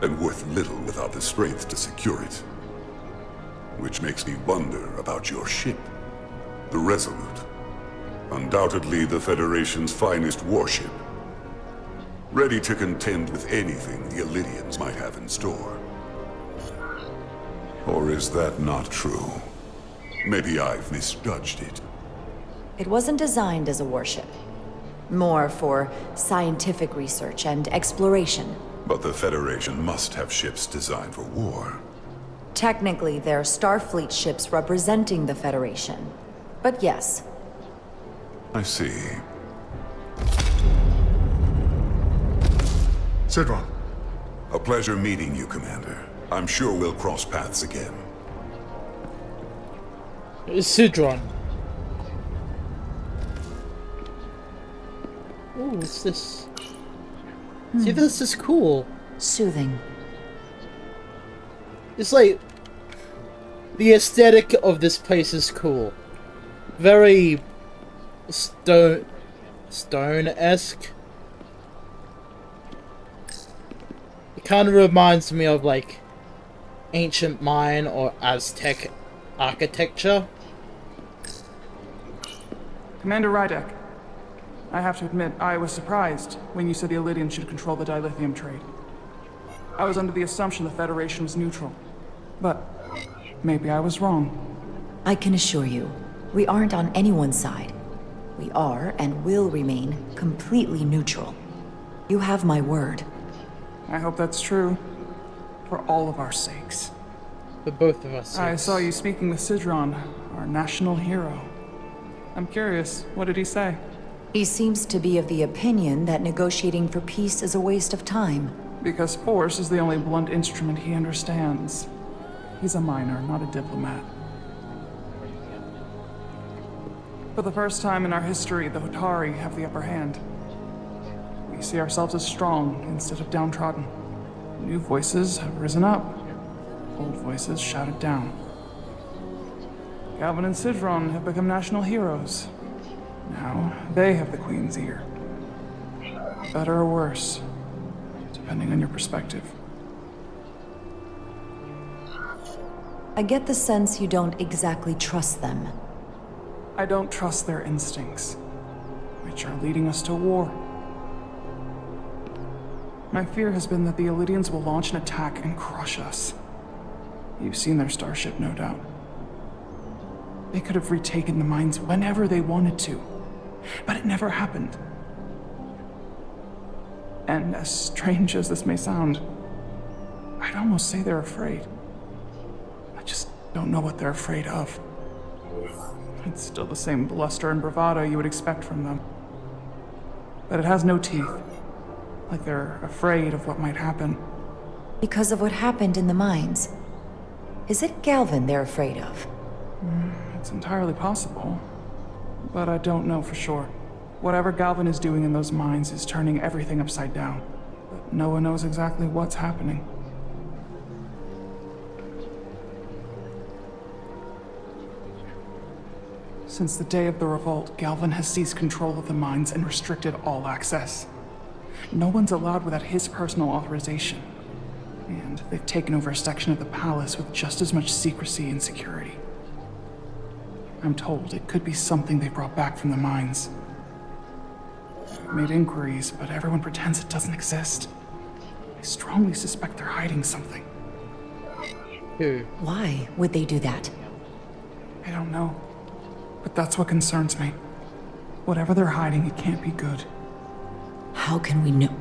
and worth little without the strength to secure it. Which makes me wonder about your ship, the Resolute. Undoubtedly the Federation's finest warship. Ready to contend with anything the Illidians might have in store. Or is that not true? Maybe I've misjudged it. It wasn't designed as a warship. More for scientific research and exploration. But the Federation must have ships designed for war. Technically, they're Starfleet ships representing the Federation. But yes. I see. Sidron. A pleasure meeting you, Commander. I'm sure we'll cross paths again. Sidron. Oh, what's this? See, this is cool. Soothing. It's like... the aesthetic of this place is cool. Very... stone-esque. It kind of reminds me of, like, ancient Mayan or Aztec architecture. Commander Rydek, I have to admit, I was surprised when you said the Illidians should control the dilithium trade. I was under the assumption the Federation was neutral. But maybe I was wrong. I can assure you, we aren't on anyone's side. We are and will remain completely neutral. You have my word. I hope that's true. For all of our sakes. For both of us. I saw you speaking with Sidron, our national hero. I'm curious, what did he say? He seems to be of the opinion that negotiating for peace is a waste of time. Because force is the only blunt instrument he understands. He's a miner, not a diplomat. For the first time in our history, the Hotari have the upper hand. We see ourselves as strong instead of downtrodden. New voices have risen up. Old voices shouted down. Galvin and Sidron have become national heroes. Now, they have the Queen's ear. Better or worse, depending on your perspective. I get the sense you don't exactly trust them. I don't trust their instincts, which are leading us to war. My fear has been that the Illidians will launch an attack and crush us. You've seen their starship, no doubt. They could have retaken the mines whenever they wanted to, but it never happened. And as strange as this may sound, I'd almost say they're afraid. I just don't know what they're afraid of. It's still the same bluster and bravado you would expect from them. But it has no teeth. Like they're afraid of what might happen. Because of what happened in the mines. Is it Galvin they're afraid of? It's entirely possible, but I don't know for sure. Whatever Galvin is doing in those mines is turning everything upside down, but no one knows exactly what's happening. Since the day of the revolt, Galvin has seized control of the mines and restricted all access. No one's allowed without his personal authorization. And they've taken over a section of the palace with just as much secrecy and security. I'm told it could be something they brought back from the mines. I've made inquiries, but everyone pretends it doesn't exist. I strongly suspect they're hiding something. Who? Why would they do that? I don't know. But that's what concerns me. Whatever they're hiding, it can't be good. How can we know?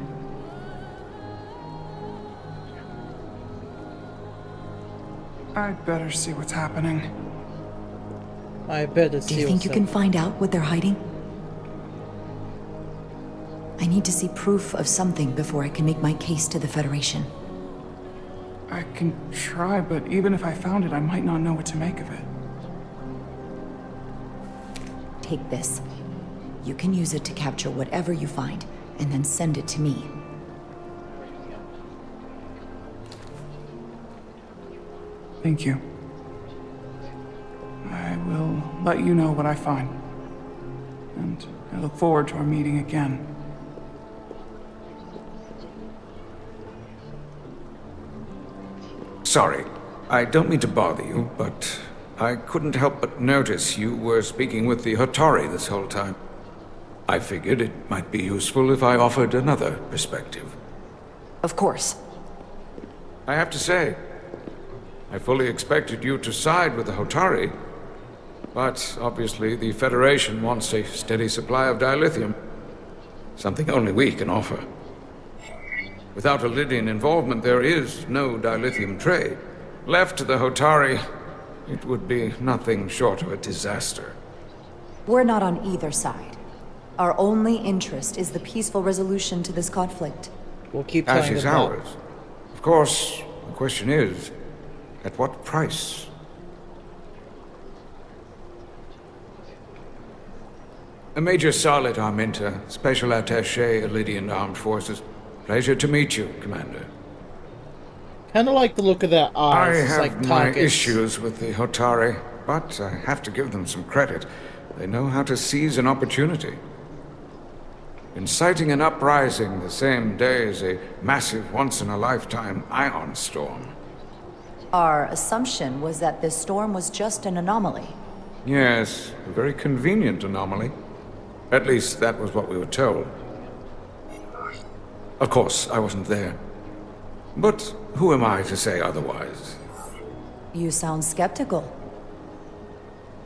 I'd better see what's happening. I better see. Do you think you can find out what they're hiding? I need to see proof of something before I can make my case to the Federation. I can try, but even if I found it, I might not know what to make of it. Take this. You can use it to capture whatever you find, and then send it to me. Thank you. I will let you know what I find. And I look forward to our meeting again. Sorry, I don't mean to bother you, but I couldn't help but notice you were speaking with the Hotari this whole time. I figured it might be useful if I offered another perspective. Of course. I have to say, I fully expected you to side with the Hotari, but obviously the Federation wants a steady supply of dilithium, something only we can offer. Without a Lydian involvement, there is no dilithium trade. Left to the Hotari, it would be nothing short of a disaster. We're not on either side. Our only interest is the peaceful resolution to this conflict. We'll keep As telling is them that. ours. Of course, the question is, at what price? A Major Solid Arminta, Special Attaché, Lydian Armed Forces. Pleasure to meet you, Commander. Kind of like the look of their I eyes. It's have like my targets. issues with the Hotari, but I have to give them some credit. They know how to seize an opportunity. Inciting an uprising the same day as a massive, once-in-a-lifetime ion storm. Our assumption was that this storm was just an anomaly. Yes, a very convenient anomaly. At least that was what we were told. Of course, I wasn't there. But who am I to say otherwise? You sound skeptical.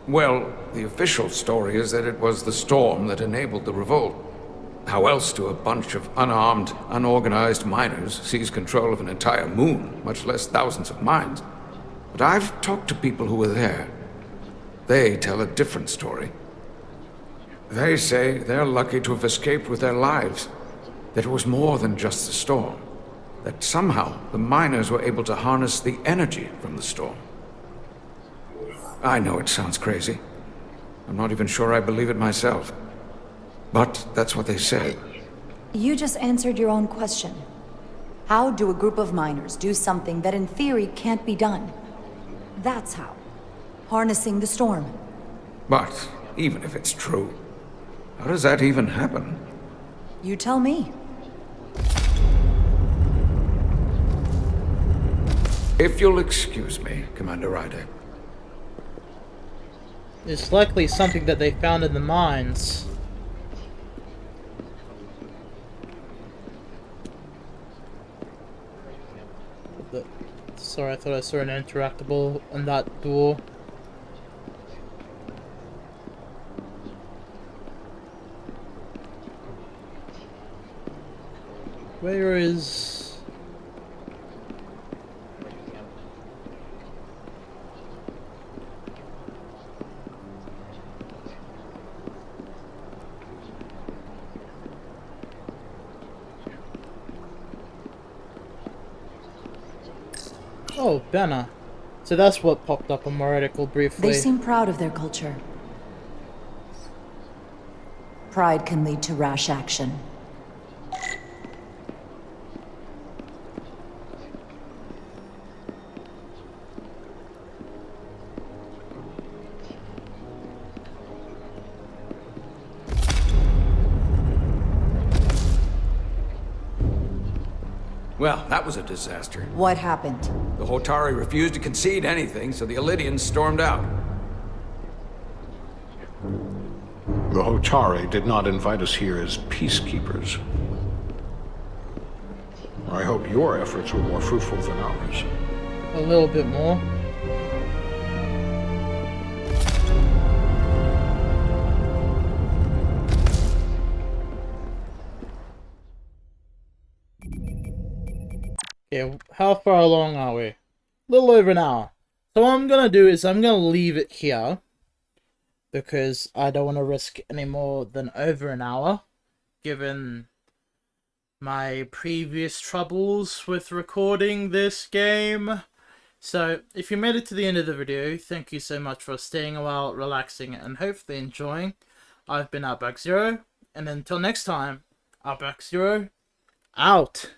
Well, the official story is that it was the storm that enabled the revolt. How else do a bunch of unarmed, unorganized miners seize control of an entire moon, much less thousands of mines? But I've talked to people who were there. They tell a different story. They say they're lucky to have escaped with their lives. That it was more than just the storm. That somehow the miners were able to harness the energy from the storm. I know it sounds crazy. I'm not even sure I believe it myself. But that's what they said. You just answered your own question. How do a group of miners do something that in theory can't be done? That's how. Harnessing the storm. But even if it's true, how does that even happen? You tell me. If you'll excuse me, Commander Ryder. It's likely something that they found in the mines. Sorry, I thought I saw an interactable on that door. Where is... Oh, Benna. So that's what popped up on my article briefly. They seem proud of their culture. Pride can lead to rash action. Well, that was a disaster. What happened? The Hotari refused to concede anything, so the Illidians stormed out. The Hotari did not invite us here as peacekeepers. I hope your efforts were more fruitful than ours. A little bit more. Okay, how far along are we? A little over an hour. So what I'm gonna do is I'm gonna leave it here, because I don't want to risk any more than over an hour, given my previous troubles with recording this game. So, if you made it to the end of the video, thank you so much for staying a while, relaxing, and hopefully enjoying. I've been Outback-Zero, and until next time, Outback-Zero, out!